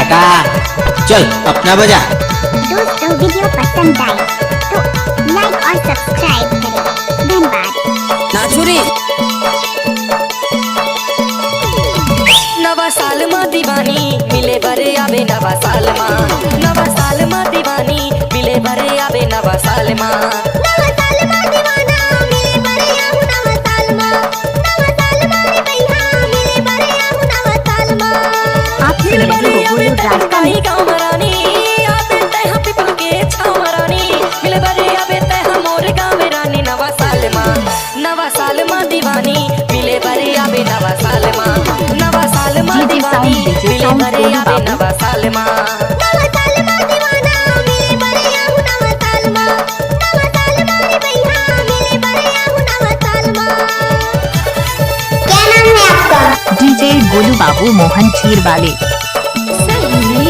का। चल अपना बजा। दोस्तों वीडियो पसंद आए तो लाइक और सब्सक्राइब करें। धन्यवाद। नाचुरी नवा साल मा दीवानी मिले बरे आवे नवा साल मा। नवा साल मा दीवानी मिले बरे आवे नवा साल मा। नवा साल मा दीवाना मिले बरे आहू नवा साल मा। नवा साल मा रे भैया मिले बरे आहू नवा साल मा। आप सुन रहे हो गोलू राज का ही गाँव मरानी आवे तय हम पीपल के छाव मरानी मिले बरे आवे तय हम मोर गाँव रानी। नवा साल मा दीवानी मिले बरे आवे नवा साल मा। नवा साल मा दीवानी मिले बरे आवे नवा साल मा। नवा साल मा दीवाना मिले बरे आहू नवा साल मा। नवा साल मा रे भैया मिले बरे आहू नवा साल मा। क्या नाम है आपका? डीजे गोलू बाबू मोहन चीर वाले। सही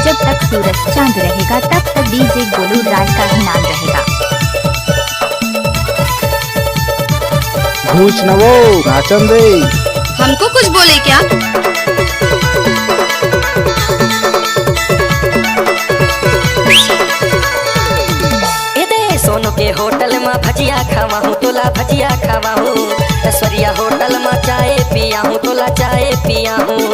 जब तक सूरज चांद रहेगा तब तक डीजे गोलू राज का ही नाम रहेगा। घूस न वो नाचन दे। हमको कुछ बोले क्या? सोनू के होटल में भजिया खावा हूँ तोला भजिया खावा हूँ। ऐश्वर्या होटल में चाय पिया हूँ तोला चाय पिया हूँ।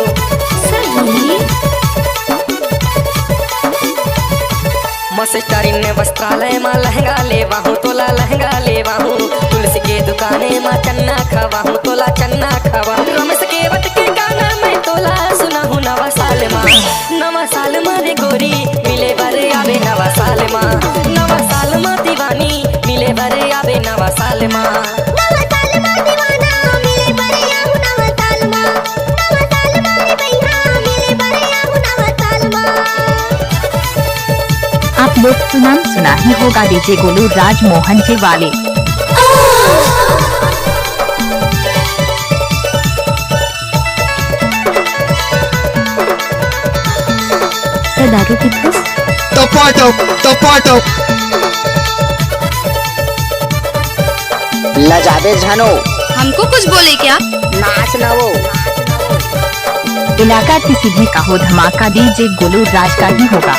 मस्टरिन ने वस्त्रालय में लहंगा लेवा हूँ तोला लहंगा लेवा हूँ। तुलसी के दुकाने में चन्ना खावा हूँ तोला चन्ना खावा। रमेश के वट के गाना मैं तोला सुना हूँ नवा साल माँ। नवा साल माँ रे गोरी मिले बरे आवे नवा साल माँ। नवा साल माँ दीवानी मिले बरे आवे नवा साल माँ। नवा साल मा दीवाना मिले बरे आहू नवा साल मा। नवा साल मा रे भैया मिले बरे आहू नवा साल मा। आप लोग तो नाम सुना ही होगा डीजे गोलू राज मोहन जी वाले। दारू की ठुस टपाटो लजाबे झनो। हमको कुछ बोले क्या? नाच न वो। इलाका की सीधे का हो धमाका डीजे गोलू राज का ही होगा।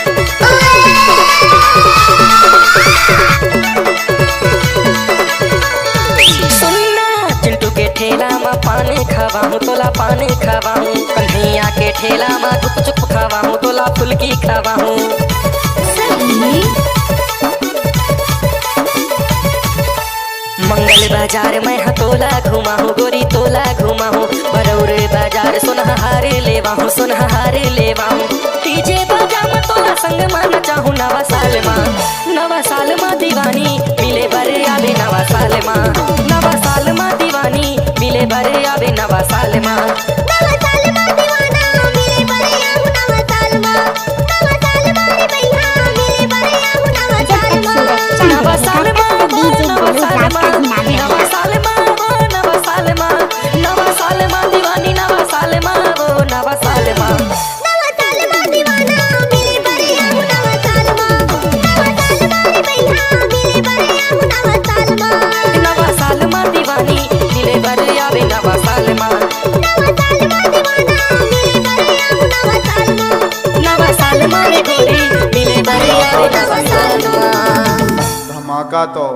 सुनना चिंटू के ठेला में पानी खावा हूँ तोला पानी खावा हूँ। कन्हैया के ठेला में गुप चुप खावा हूँ तोला फुल्की खावा हूँ। मंगल बाजार में हतोला घुमा हूँ गोरी तोला घुमा हूँ। बरौर बाजार सुनहारे लेवा हूँ सुनहारे लेवा हूँ। डीजे बाजा में तोला संग में नचा हूँ नवा साल माँ। नवा साल माँ दीवानी मिले बरे आवे नवा साल माँ। नवा साल माँ दीवानी मिले बरे आवे नवा साल माँ। नवा साल मा दीवाना मिले बरे आहू नवा साल मा। नवा साल मा रे भैया मिले बरे आहू नवा साल मा। नवा साल माँ डीजे नवा गोलू साल राज माँ का ही नाम है। नवा साल माँ नवा साल माँ। नवा साल माँ दीवानी नवा साल माँ वो नवा साल माँ। नवा साल मा दीवाना मिले बरे आहू नवा साल मा। नवा साल मा रे भैया मिले बरे आहू नवा साल मा। नवा साल माँ दीवानी मिले बरे आवे नवा साल माँ। नवा साल मा दीवाना मिले बरे आहू नवा साल मा। नवा साल माँ रे गोरी मिले बरे आवे नवा साल माँ। धमाका तो